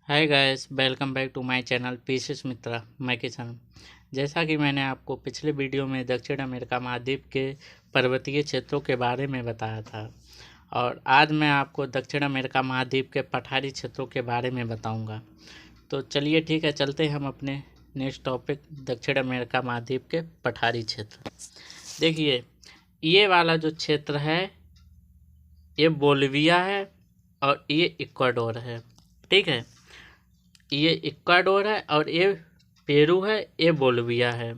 Hi guys, welcome back to my channel पीसेस मित्रा। मैं किशन। जैसा कि मैंने आपको पिछले वीडियो में दक्षिण अमेरिका महाद्वीप के पर्वतीय क्षेत्रों के बारे में बताया था और आज मैं आपको दक्षिण अमेरिका महाद्वीप के पठारी क्षेत्रों के बारे में बताऊंगा। तो चलिए ठीक है, चलते हैं हम अपने नेक्स्ट टॉपिक दक्षिण अमेरिका महाद्वीप के पठारी क्षेत्र। देखिए, ये वाला जो क्षेत्र है ये बोलिविया है और ये इक्वाडोर है। ठीक है, ये इक्वाडोर है और ये पेरू है, ये बोलिविया है।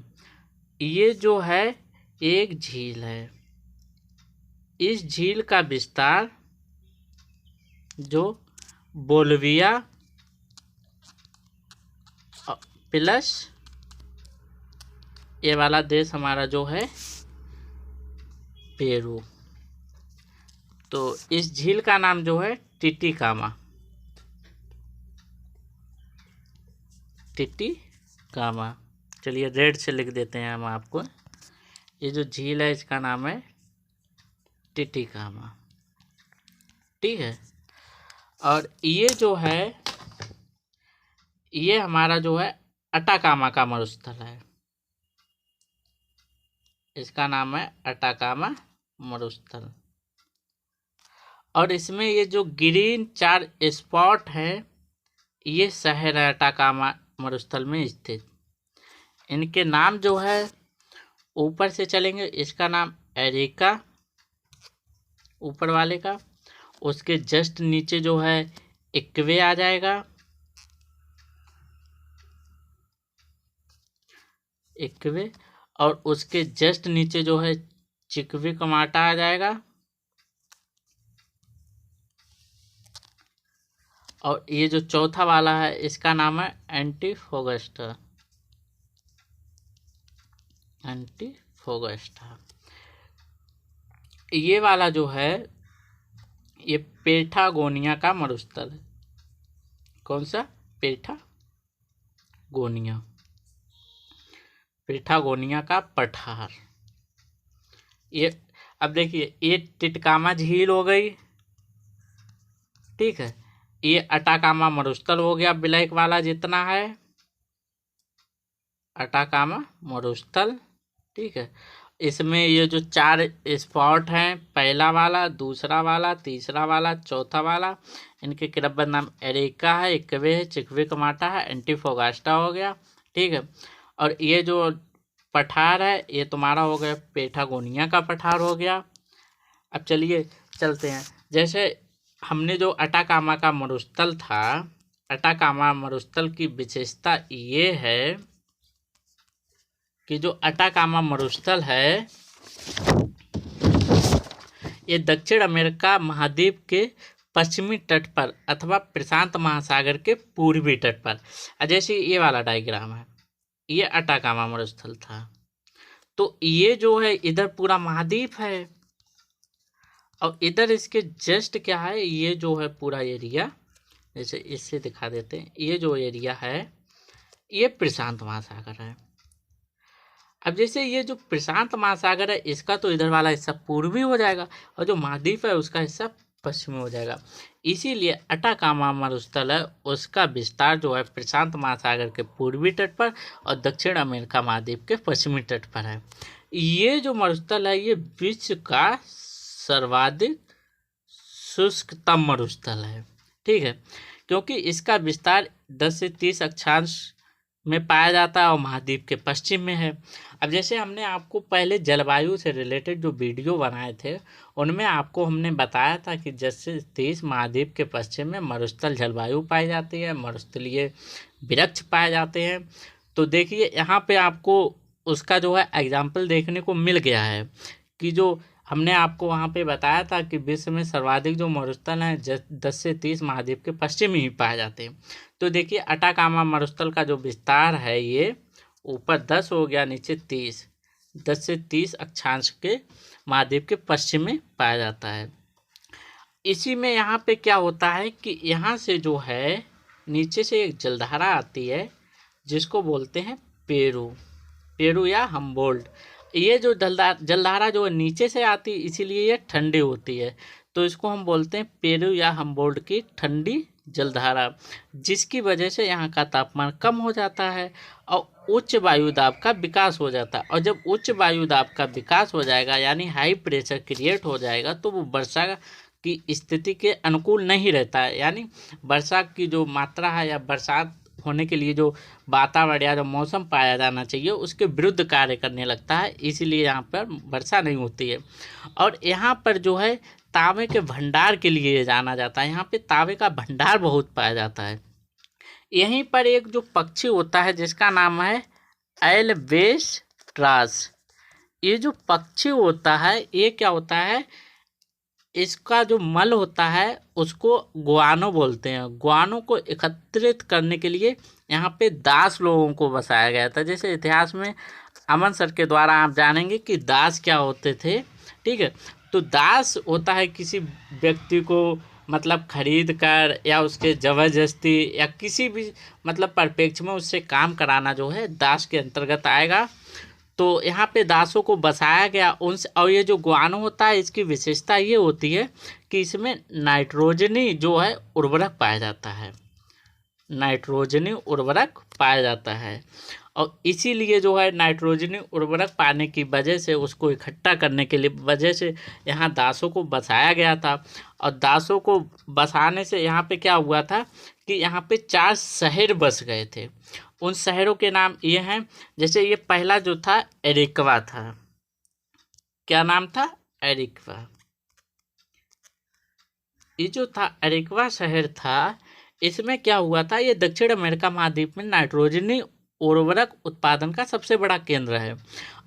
ये जो है एक झील है। इस झील का विस्तार जो बोलिविया प्लस ये वाला देश हमारा जो है पेरू, तो इस झील का नाम जो है टिटिकामा चलिए रेड से लिख देते हैं हम आपको। ये जो झील है इसका नाम है टिटिकामा। ठीक है, और ये जो है ये हमारा जो है अटाकामा का मरुस्थल है। इसका नाम है अटाकामा मरुस्थल और इसमें ये जो ग्रीन 4 स्पॉट है ये शहर है अटाकामा मरुस्थल में स्थित। इनके नाम जो है ऊपर से चलेंगे, इसका नाम एरिका ऊपर वाले का, उसके जस्ट नीचे जो है इक्वे आ जाएगा, इक्वे, और उसके जस्ट नीचे जो है चिक्विकमाटा आ जाएगा, और ये जो चौथा वाला है इसका नाम है एंटीफोगस्टा। ये वाला जो है ये पेटागोनिया का मरुस्थल है। कौन सा? पेटागोनिया का पठार। ये अब देखिए, ये टिटकामा झील हो गई। ठीक है, ये अटाकामा मरुस्थल हो गया, ब्लैक वाला जितना है अटाकामा मरुस्थल। ठीक है, इसमें ये जो 4 स्पॉट हैं, पहला वाला, दूसरा वाला, तीसरा वाला, चौथा वाला, इनके क्रमबद्ध नाम एरिका है, इक्वे है, चिक्विकमाटा है, एंटीफोगास्टा हो गया। ठीक है, और ये जो पठार है ये तुम्हारा हो गया पेटागोनिया का पठार हो गया। अब चलिए चलते हैं। जैसे हमने जो अटाकामा का मरुस्थल था, अटाकामा मरुस्थल की विशेषता ये है कि जो अटाकामा मरुस्थल है ये दक्षिण अमेरिका महाद्वीप के पश्चिमी तट पर अथवा प्रशांत महासागर के पूर्वी तट पर, जैसे ये वाला डायग्राम है, ये अटाकामा मरुस्थल था। तो ये जो है इधर पूरा महाद्वीप है और इधर इसके जस्ट क्या है, ये जो है पूरा एरिया, जैसे इससे दिखा देते हैं, ये जो एरिया है ये प्रशांत महासागर है। अब जैसे ये जो प्रशांत महासागर है इसका तो इधर वाला हिस्सा पूर्वी हो जाएगा और जो महाद्वीप है उसका हिस्सा पश्चिमी हो जाएगा। इसीलिए अटाकामा मरुस्थल है उसका विस्तार जो है प्रशांत महासागर के पूर्वी तट पर और दक्षिण अमेरिका महाद्वीप के पश्चिमी तट पर है। ये जो मरुस्थल है ये विश्व का सर्वाधिक शुष्कतम मरुस्थल है। ठीक है, क्योंकि इसका विस्तार 10 से 30 अक्षांश में पाया जाता है और महाद्वीप के पश्चिम में है। अब जैसे हमने आपको पहले जलवायु से रिलेटेड जो वीडियो बनाए थे उनमें आपको हमने बताया था कि 10 से 30 महाद्वीप के पश्चिम में मरुस्थल जलवायु पाई जाती है, मरुस्थलीय वृक्ष पाए जाते हैं। तो देखिए यहाँ पे आपको उसका जो है एग्जाम्पल देखने को मिल गया है कि जो हमने आपको वहाँ पे बताया था कि विश्व में सर्वाधिक जो मरुस्थल हैं 10 से 30 महाद्वीप के पश्चिम ही पाए जाते हैं। तो देखिए अटाकामा मरुस्थल का जो विस्तार है ये ऊपर 10 हो गया, नीचे 30, 10 से 30 अक्षांश के महाद्वीप के पश्चिम में पाया जाता है। इसी में यहाँ पे क्या होता है कि यहाँ से जो है नीचे से एक जलधारा आती है जिसको बोलते हैं पेरू या हम्बोल्ट। ये जो जलधारा जो नीचे से आती है इसीलिए ये ठंडी होती है। तो इसको हम बोलते हैं पेरू या हम्बोल्ट की ठंडी जलधारा, जिसकी वजह से यहाँ का तापमान कम हो जाता है और उच्च वायु दाब का विकास हो जाता है। और जब उच्च वायु दाब का विकास हो जाएगा यानी हाई प्रेशर क्रिएट हो जाएगा, तो वो वर्षा की स्थिति के अनुकूल नहीं रहता है, यानी वर्षा की जो मात्रा है या बरसात होने के लिए जो वातावरण या जो मौसम पाया जाना चाहिए उसके विरुद्ध कार्य करने लगता है, इसीलिए यहाँ पर वर्षा नहीं होती है। और यहाँ पर जो है तांबे के भंडार के लिए जाना जाता है, यहाँ पे तांबे का भंडार बहुत पाया जाता है। यहीं पर एक जो पक्षी होता है जिसका नाम है एल्वेस्ट्रास, ये जो पक्षी होता है ये क्या होता है, इसका जो मल होता है उसको गुआनो बोलते हैं। गुआनो को एकत्रित करने के लिए यहाँ पे दास लोगों को बसाया गया था। जैसे इतिहास में अमन सर के द्वारा आप जानेंगे कि दास क्या होते थे, ठीक है। तो दास होता है किसी व्यक्ति को मतलब खरीद कर या उसके ज़बरदस्ती या किसी भी मतलब परिप्रेक्ष्य में उससे काम कराना जो है दास के अंतर्गत आएगा। तो यहाँ पे दासों को बसाया गया उनसे। और ये जो गुआनो होता है इसकी विशेषता ये होती है कि इसमें नाइट्रोजनी जो है उर्वरक पाया जाता है, नाइट्रोजनी उर्वरक पाया जाता है। और इसीलिए जो है नाइट्रोजनी उर्वरक पाने की वजह से उसको इकट्ठा करने के लिए वजह से यहाँ दासों को बसाया गया था। और दासों को बसाने से यहाँ पे क्या हुआ था कि यहाँ पे 4 शहर बस गए थे। उन शहरों के नाम ये हैं, जैसे ये पहला जो था एरिक्वा था। क्या नाम था? एरिक्वा। ये जो था एरिक्वा शहर था, इसमें क्या हुआ था, ये दक्षिण अमेरिका महाद्वीप में नाइट्रोजनी उर्वरक उत्पादन का सबसे बड़ा केंद्र है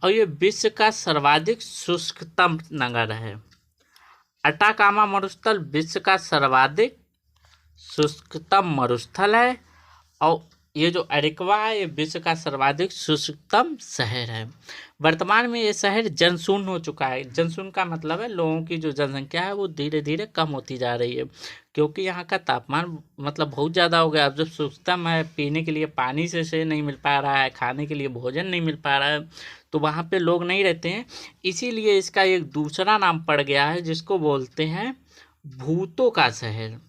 और ये विश्व का सर्वाधिक शुष्कतम नगर है। अटाकामा मरुस्थल विश्व का सर्वाधिक शुष्कतम मरुस्थल है और ये जो एरिक्वा है ये विश्व का सर्वाधिक शुष्कतम शहर है। वर्तमान में ये शहर जनशून्य हो चुका है। जनशून्य का मतलब है लोगों की जो जनसंख्या है वो धीरे धीरे कम होती जा रही है, क्योंकि यहाँ का तापमान मतलब बहुत ज़्यादा हो गया। अब जब शुष्कतम है, पीने के लिए पानी से नहीं मिल पा रहा है, खाने के लिए भोजन नहीं मिल पा रहा है, तो वहाँ पे लोग नहीं रहते हैं। इसीलिए इसका एक दूसरा नाम पड़ गया है जिसको बोलते हैं भूतों का शहर।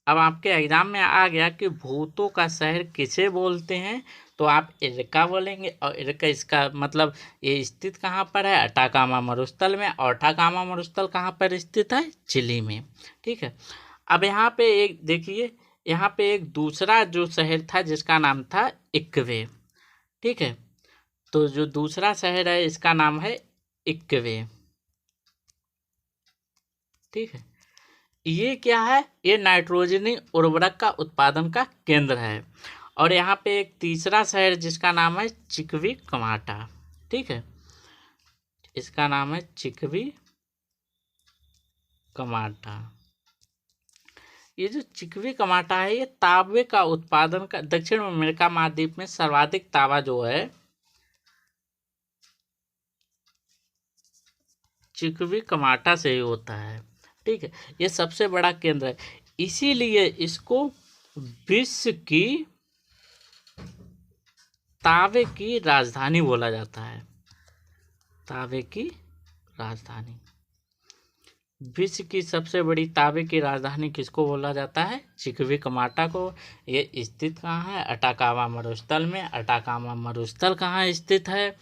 अब आपके एग्जाम में आ गया कि भूतों का शहर किसे बोलते हैं, तो आप इरका बोलेंगे। और इरका इसका मतलब ये स्थित कहाँ पर है? अटाकामा मरुस्थल में। और अटाकामा मरुस्थल कहाँ पर स्थित है? चिली में, ठीक है। अब यहाँ पे एक देखिए, यहाँ पे एक दूसरा जो शहर था जिसका नाम था इक्वे, ठीक है। तो जो दूसरा शहर है इसका नाम है इक्वे, ठीक है। ये क्या है? ये नाइट्रोजनी उर्वरक का उत्पादन का केंद्र है। और यहाँ पे एक तीसरा शहर जिसका नाम है चिकवी कमाटा, ठीक है। इसका नाम है चिकवी कमाटा। ये जो चिकवी कमाटा है ये तांबे का उत्पादन का दक्षिण अमेरिका महाद्वीप में सर्वाधिक तांबा जो है चिकवी कमाटा से ही होता है, ठीक है। ये सबसे बड़ा केंद्र है, इसीलिए इसको विश्व की तांबे की राजधानी बोला जाता है। तांबे की राजधानी, विश्व की सबसे बड़ी तांबे की राजधानी किसको बोला जाता है? चिकवी कमाटा को। ये स्थित कहाँ है? अटाकामा मरुस्थल में। अटाकामा मरुस्थल कहाँ स्थित है?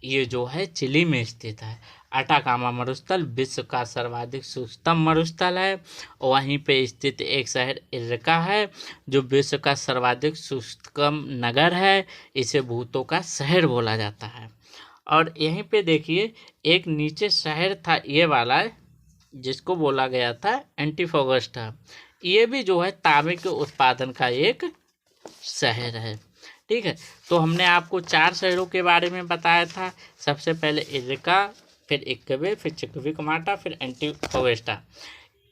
ये जो है चिली में स्थित है। अटाकामा मरुस्थल विश्व का सर्वाधिक शुष्कतम मरुस्थल है। वहीं पे स्थित एक शहर इरका है जो विश्व का सर्वाधिक शुष्कतम नगर है। इसे भूतों का शहर बोला जाता है। और यहीं पे देखिए एक नीचे शहर था ये वाला जिसको बोला गया था एंटीफोगस्टा। ये भी जो है तांबे के उत्पादन का एक शहर है, ठीक है। तो हमने आपको 4 शहरों के बारे में बताया था। सबसे पहले इरका, फिर इक्वे, फिर चिकवी कमाटा, फिर एंटीफोगस्टा।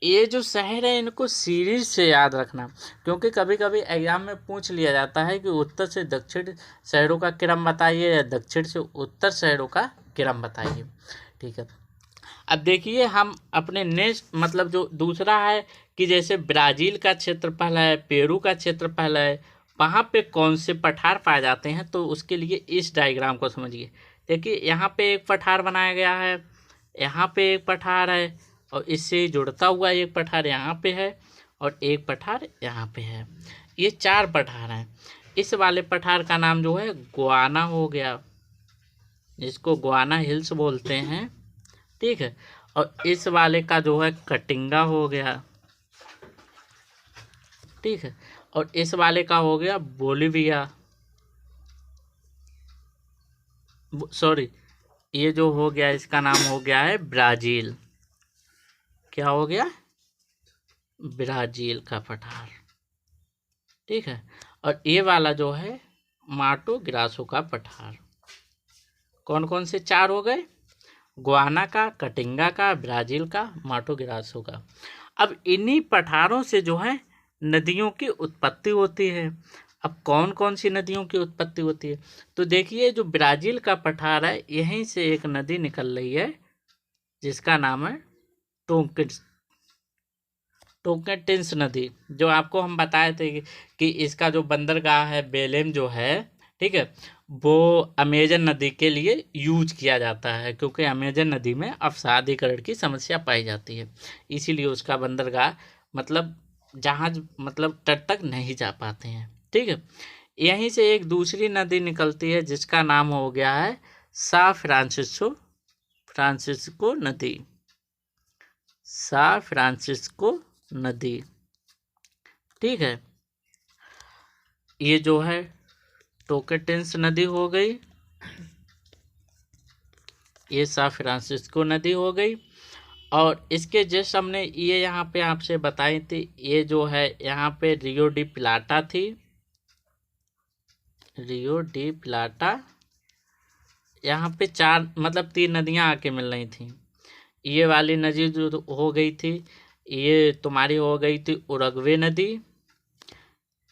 ये जो शहर है इनको सीरीज से याद रखना, क्योंकि कभी कभी एग्जाम में पूछ लिया जाता है कि उत्तर से दक्षिण शहरों का क्रम बताइए या दक्षिण से उत्तर शहरों का क्रम बताइए, ठीक है। अब देखिए हम अपने नेक्स्ट मतलब जो दूसरा है कि जैसे ब्राज़ील का क्षेत्रफल है, पेरू का क्षेत्रफल है, वहाँ पे कौन से पठार पाए जाते हैं, तो उसके लिए इस डायग्राम को समझिए। देखिए यहाँ पे एक पठार बनाया गया है, यहाँ पे एक पठार है और इससे जुड़ता हुआ एक पठार यहाँ पे है और एक पठार यहाँ पे है। ये 4 पठार हैं। इस वाले पठार का नाम जो है गुआना हो गया, जिसको गुआना हिल्स बोलते हैं, ठीक है। और इस वाले का जो है कटिंगा हो गया, ठीक है। और इस वाले का हो गया बोलिविया, सॉरी, ये जो हो गया इसका नाम हो गया है ब्राज़ील। क्या हो गया? ब्राज़ील का पठार, ठीक है। और ये वाला जो है माटो ग्रासो का पठार। कौन कौन से 4 हो गए? गुआना का, कटिंगा का, ब्राज़ील का, माटो ग्रासो का। अब इन्हीं पठारों से जो है नदियों की उत्पत्ति होती है। अब कौन कौन सी नदियों की उत्पत्ति होती है? तो देखिए, जो ब्राज़ील का पठार है, यहीं से एक नदी निकल रही है जिसका नाम है टोकेटिन्स नदी, जो आपको हम बताए थे कि इसका जो बंदरगाह है बेलेम जो है, ठीक है, वो अमेजन नदी के लिए यूज किया जाता है, क्योंकि अमेजन नदी में अवसादीकरण की समस्या पाई जाती है, इसीलिए उसका बंदरगाह मतलब जहाज मतलब तट तक नहीं जा पाते हैं, ठीक है। यहीं से एक दूसरी नदी निकलती है जिसका नाम हो गया है सा फ्रांसिस्को नदी, सा फ्रांसिस्को नदी, ठीक है। ये जो है टोकेटिन्स नदी हो गई, ये सा फ्रांसिस्को नदी हो गई। और इसके जस्ट हमने ये यहाँ पे आपसे बताई थी, ये जो है यहाँ पे रियो डी प्लाटा थी, रियो डी प्लाटा, यहाँ पे 4 मतलब 3 नदियाँ आके मिल रही थी। ये वाली नदी जो हो गई थी, ये तुम्हारी हो गई थी उरुग्वे नदी।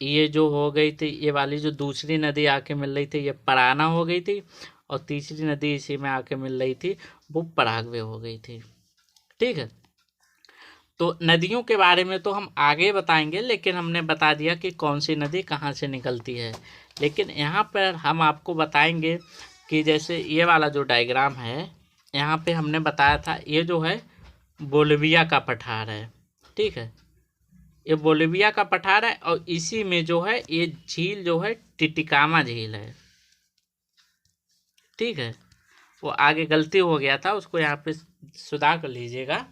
ये जो हो गई थी, ये वाली जो दूसरी नदी आके मिल रही थी, ये पराना हो गई थी। और तीसरी नदी इसी में आके मिल रही थी, वो पराग्वे हो गई थी, ठीक है। तो नदियों के बारे में तो हम आगे बताएंगे, लेकिन हमने बता दिया कि कौन सी नदी कहाँ से निकलती है। लेकिन यहाँ पर हम आपको बताएंगे कि जैसे ये वाला जो डायग्राम है, यहाँ पे हमने बताया था, ये जो है बोलिविया का पठार है, ठीक है। ये बोलिविया का पठार है और इसी में जो है ये झील जो है टिटिकामा झील है, ठीक है। वो आगे गलती हो गया था, उसको यहाँ पे सुधार कर लीजिएगा।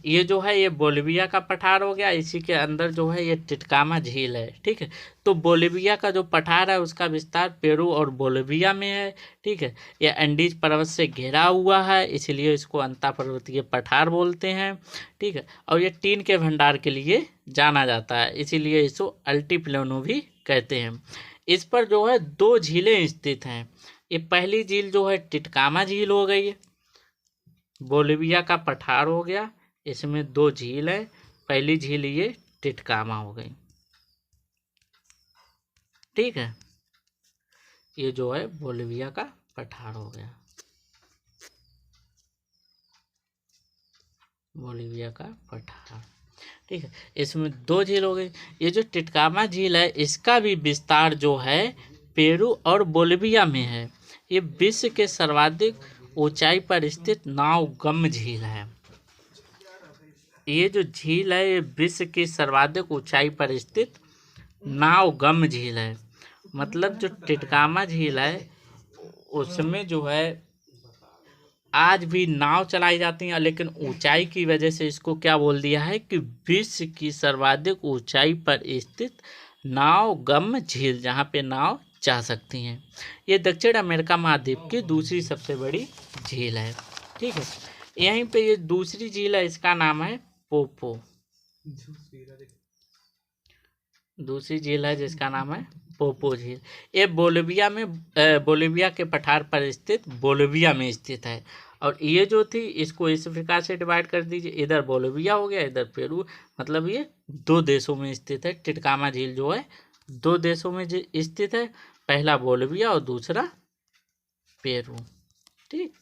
ये जो है ये बोलिविया का पठार हो गया, इसी के अंदर जो है ये टिटिकामा झील है, ठीक है। तो बोलिविया का जो पठार है उसका विस्तार पेरू और बोलिविया में है, ठीक है। ये एंडीज पर्वत से घिरा हुआ है, इसलिए इसको अंता पर्वतीय पठार बोलते हैं, ठीक है। और ये टीन के भंडार के लिए जाना जाता है, इसीलिए इसको अल्टीप्लानो भी कहते हैं। इस पर जो है 2 झीलें स्थित हैं। ये पहली झील जो है टिटिकामा झील हो गई है, बोलिविया का पठार हो गया, इसमें 2 झील है। पहली झील ये टिटिकामा हो गई, ठीक है। ये जो है बोलिविया का पठार हो गया, बोलिविया का पठार, ठीक है। इसमें 2 झील हो गई। ये जो टिटिकामा झील है, इसका भी विस्तार जो है पेरू और बोलिविया में है। ये विश्व के सर्वाधिक ऊंचाई पर स्थित नावगम झील है। ये जो झील है, ये विश्व की सर्वाधिक ऊंचाई पर स्थित नावगम झील है। मतलब जो टिटिकामा झील है उसमें जो है आज भी नाव चलाई जाती हैं, लेकिन ऊंचाई की वजह से इसको क्या बोल दिया है कि विश्व की सर्वाधिक ऊंचाई पर स्थित नावगम झील, जहाँ पे नाव जा सकती हैं। ये दक्षिण अमेरिका महाद्वीप की दूसरी सबसे बड़ी झील है, ठीक है। यहीं पे ये दूसरी झील है, इसका नाम है पोपो। दूसरी झील है जिसका नाम है पोपो झील। ये बोलिविया के पठार पर स्थित बोलिविया में स्थित है। और ये जो थी, इसको इस प्रकार से डिवाइड कर दीजिए, इधर बोलिविया हो गया, इधर पेरू, मतलब ये 2 देशों में स्थित है। टिटिकामा झील जो है 2 देशों में स्थित है, पहला बोलिविया और दूसरा पेरू, ठीक।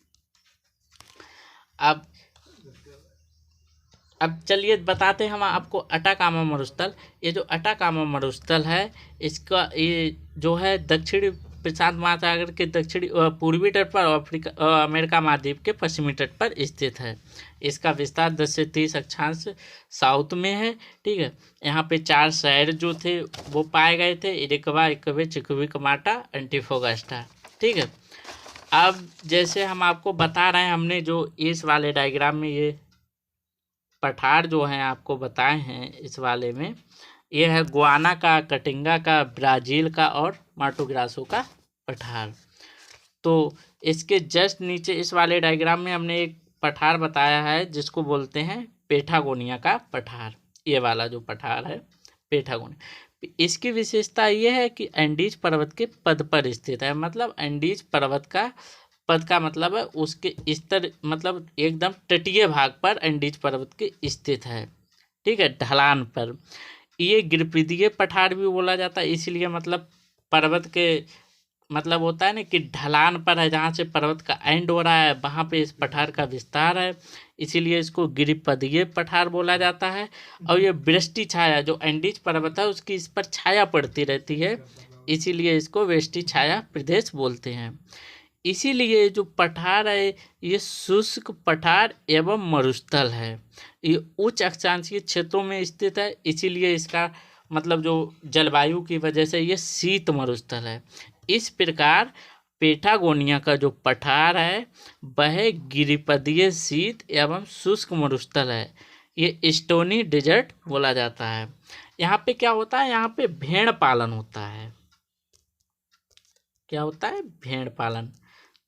अब चलिए बताते हैं हम आपको अटाकामा मरुस्थल। ये जो अटाकामा मरुस्थल है, इसका ये जो है दक्षिण प्रशांत महासागर के दक्षिणी पूर्वी तट पर और अमेरिका महाद्वीप के पश्चिमी तट पर स्थित है। इसका विस्तार 10 से 30 अक्षांश साउथ में है। ठीक है, यहाँ पे 4 शहर जो थे वो पाए गए थे, इरेक्वा, इक्वे, चिक्विकमाटा, एंटीफोगास्टा। ठीक है, अब जैसे हम आपको बता रहे हैं, हमने जो इस वाले डायग्राम में ये पठार जो हैं आपको बताए हैं, इस वाले में ये है गुआना का, कटिंगा का, ब्राज़ील का और माटो ग्रासो का पठार। तो इसके जस्ट नीचे इस वाले डायग्राम में हमने एक पठार बताया है जिसको बोलते हैं पेटागोनिया का पठार। ये वाला जो पठार है पेटागोनिया, इसकी विशेषता ये है कि एंडीज पर्वत के पद पर स्थित है। मतलब एंडीज पर्वत का पद का मतलब है उसके स्तर, मतलब एकदम तटीय भाग पर एंडीज पर्वत के स्थित है। ठीक है, ढलान पर। ये गिरिपीदीय पठार भी बोला जाता है, इसलिए मतलब पर्वत के मतलब होता है ना कि ढलान पर है, जहाँ से पर्वत का एंड हो रहा है वहाँ पे इस पठार का विस्तार है, इसीलिए इसको गिरिपदीय पठार बोला जाता है। और ये वृष्टि छाया, जो एंडीज पर्वत है उसकी इस पर छाया पड़ती रहती है, इसीलिए इसको वृष्टि छाया प्रदेश बोलते हैं। इसीलिए जो पठार है ये शुष्क पठार एवं मरुस्थल है। ये उच्च अक्षांशीय क्षेत्रों में स्थित है, इसीलिए इसका मतलब जो जलवायु की वजह से ये शीत मरुस्थल है। इस प्रकार पेटागोनिया का जो पठार है वह गिरिपदीय शीत एवं शुष्क मरुस्थल है। ये स्टोनी डेजर्ट बोला जाता है। यहाँ पे क्या होता है, यहाँ पे भेड़ पालन होता है। क्या होता है? भेड़ पालन।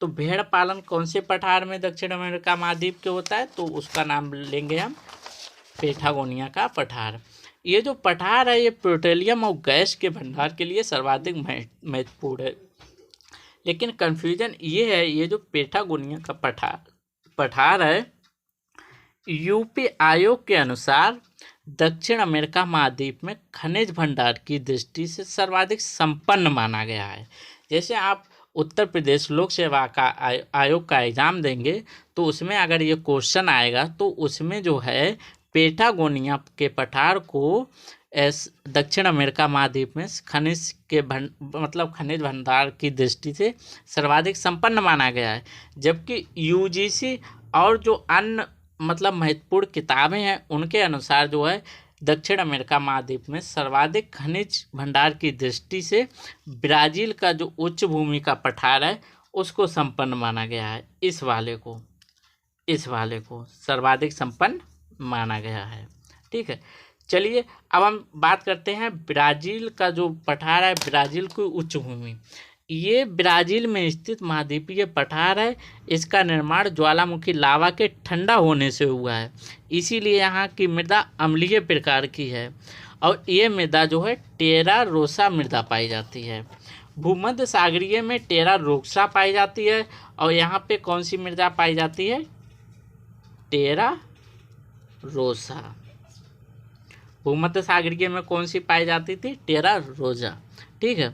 तो भेड़ पालन कौन से पठार में दक्षिण अमेरिका महाद्वीप के होता है? तो उसका नाम लेंगे हम पेटागोनिया का पठार। ये जो पठार है ये पेट्रोलियम और गैस के भंडार के लिए सर्वाधिक महत्वपूर्ण है। लेकिन कन्फ्यूजन ये है, ये जो पेटागोनिया का पठार है यूपी आयोग के अनुसार दक्षिण अमेरिका महाद्वीप में खनिज भंडार की दृष्टि से सर्वाधिक संपन्न माना गया है। जैसे आप उत्तर प्रदेश लोक सेवा का आयोग का एग्ज़ाम देंगे तो उसमें अगर ये क्वेश्चन आएगा तो उसमें जो है पेटागोनिया के पठार को दक्षिण अमेरिका महाद्वीप में खनिज भंडार की दृष्टि से सर्वाधिक संपन्न माना गया है। जबकि यूजीसी और जो अन्य मतलब महत्वपूर्ण किताबें हैं उनके अनुसार जो है दक्षिण अमेरिका महाद्वीप में सर्वाधिक खनिज भंडार की दृष्टि से ब्राज़ील का जो उच्च भूमि का पठार है उसको संपन्न माना गया है। इस वाले को सर्वाधिक संपन्न माना गया है। ठीक है, चलिए अब हम बात करते हैं ब्राज़ील का जो पठार है, ब्राज़ील की उच्च भूमि। ये ब्राज़ील में स्थित महाद्वीपीय पठार है। इसका निर्माण ज्वालामुखी लावा के ठंडा होने से हुआ है, इसीलिए यहाँ की मृदा अम्लीय प्रकार की है और ये मृदा जो है टेरा रोसा मृदा पाई जाती है। भूमध्य सागरीय में टेरा रोसा पाई जाती है और यहाँ पे कौन सी मृदा पाई जाती है? टेरा रोसा। भूमध्य सागरीय में कौन सी पाई जाती थी? टेरा रोसा। ठीक है,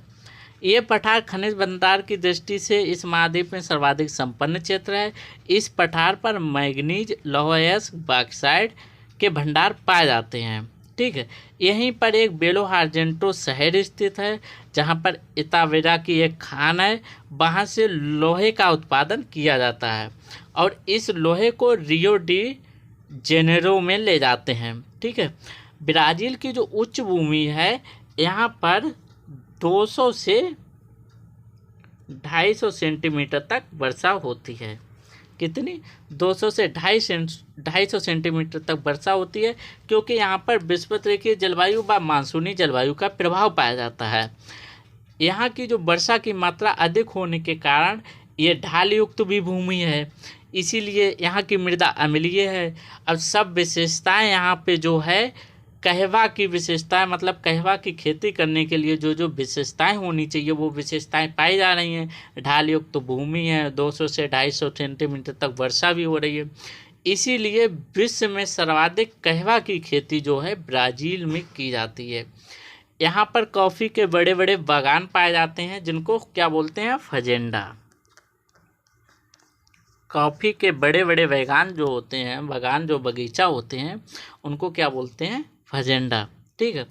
ये पठार खनिज भंडार की दृष्टि से इस महाद्वीप में सर्वाधिक संपन्न क्षेत्र है। इस पठार पर मैग्नीज, लौह बॉक्साइट के भंडार पाए जाते हैं। ठीक है, यहीं पर एक बेलो हार्जेंटो शहर स्थित है जहां पर इतावेरा की एक खान है, वहां से लोहे का उत्पादन किया जाता है और इस लोहे को रियो डी जेनेरो में ले जाते हैं। ठीक है, ब्राज़ील की जो उच्च भूमि है यहाँ पर 200 से 250 सेंटीमीटर तक वर्षा होती है। कितनी? 200 से 250 सेंटीमीटर तक वर्षा होती है, क्योंकि यहाँ पर विषुवत-रेखीय जलवायु व मानसूनी जलवायु का प्रभाव पाया जाता है। यहाँ की जो वर्षा की मात्रा अधिक होने के कारण ये ढाल युक्त भी भूमि है, इसीलिए यहाँ की मृदा अम्लीय है। अब सब विशेषताएं यहाँ पे जो है कहवा की विशेषताएं, मतलब कहवा की खेती करने के लिए जो जो विशेषताएं होनी चाहिए वो विशेषताएं पाई जा रही हैं। ढाल युक्त तो भूमि है, 200 से 250 सेंटीमीटर तक वर्षा भी हो रही है, इसीलिए विश्व में सर्वाधिक कहवा की खेती जो है ब्राज़ील में की जाती है। यहाँ पर कॉफ़ी के बड़े बड़े बागान पाए जाते हैं जिनको क्या बोलते हैं? फजेंडा। कॉफ़ी के बड़े बड़े बागान जो होते हैं, जो बगीचा होते हैं, उनको क्या बोलते हैं? फजेंडा। ठीक है।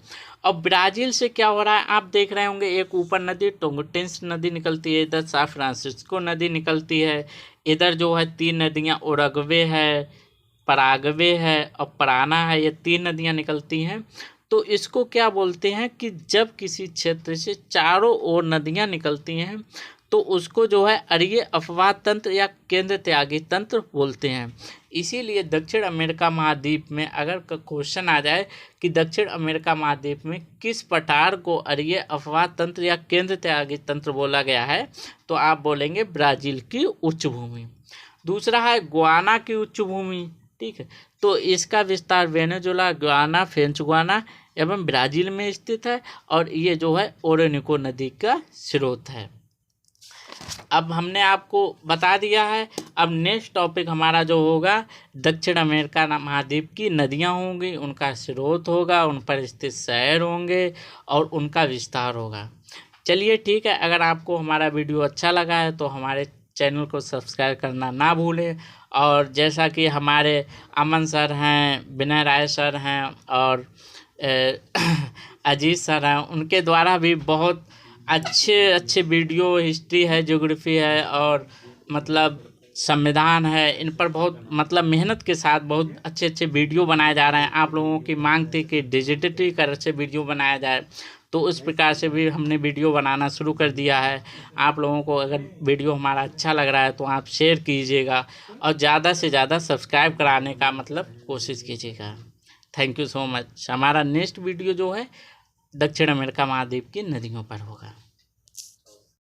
अब ब्राज़ील से क्या हो रहा है, आप देख रहे होंगे, एक ऊपर नदी टोंगटिन्स नदी निकलती है, इधर सान फ्रांसिस्को नदी निकलती है, इधर जो है 3 नदियाँ उरुग्वे है, पराग्वे है और पराना है, ये 3 नदियाँ निकलती हैं। तो इसको क्या बोलते हैं कि जब किसी क्षेत्र से चारों ओर नदियाँ निकलती हैं तो उसको जो है अरीय अपवाह तंत्र या केंद्र त्यागी तंत्र बोलते हैं। इसीलिए दक्षिण अमेरिका महाद्वीप में अगर क्वेश्चन आ जाए कि दक्षिण अमेरिका महाद्वीप में किस पठार को अरीय अपवाह तंत्र या केंद्र त्यागी तंत्र बोला गया है, तो आप बोलेंगे ब्राज़ील की उच्च भूमि। दूसरा है गुयाना की उच्च भूमि, ठीक है। तो इसका विस्तार वेनेजुला, गुयाना, फ्रेंच गुयाना एवं ब्राज़ील में स्थित है और ये जो है ओरोनिको नदी का स्रोत है। अब हमने आपको बता दिया है। अब नेक्स्ट टॉपिक हमारा जो होगा दक्षिण अमेरिका महाद्वीप की नदियां होंगी, उनका स्रोत होगा, उन पर स्थित शहर होंगे और उनका विस्तार होगा। चलिए ठीक है, अगर आपको हमारा वीडियो अच्छा लगा है तो हमारे चैनल को सब्सक्राइब करना ना भूलें। और जैसा कि हमारे अमन सर हैं, विनय राय सर हैं और अजीत सर हैं, उनके द्वारा भी बहुत अच्छे वीडियो, हिस्ट्री है, ज्योग्राफी है और मतलब संविधान है, इन पर बहुत मतलब मेहनत के साथ बहुत अच्छे वीडियो बनाए जा रहे हैं। आप लोगों की मांग थी कि डिजिटलीकरण से वीडियो बनाया जाए, तो उस प्रकार से भी हमने वीडियो बनाना शुरू कर दिया है। आप लोगों को अगर वीडियो हमारा अच्छा लग रहा है तो आप शेयर कीजिएगा और ज़्यादा से ज़्यादा सब्सक्राइब कराने का मतलब कोशिश कीजिएगा। Thank you so much. हमारा नेक्स्ट वीडियो जो है दक्षिण अमेरिका महाद्वीप की नदियों पर होगा।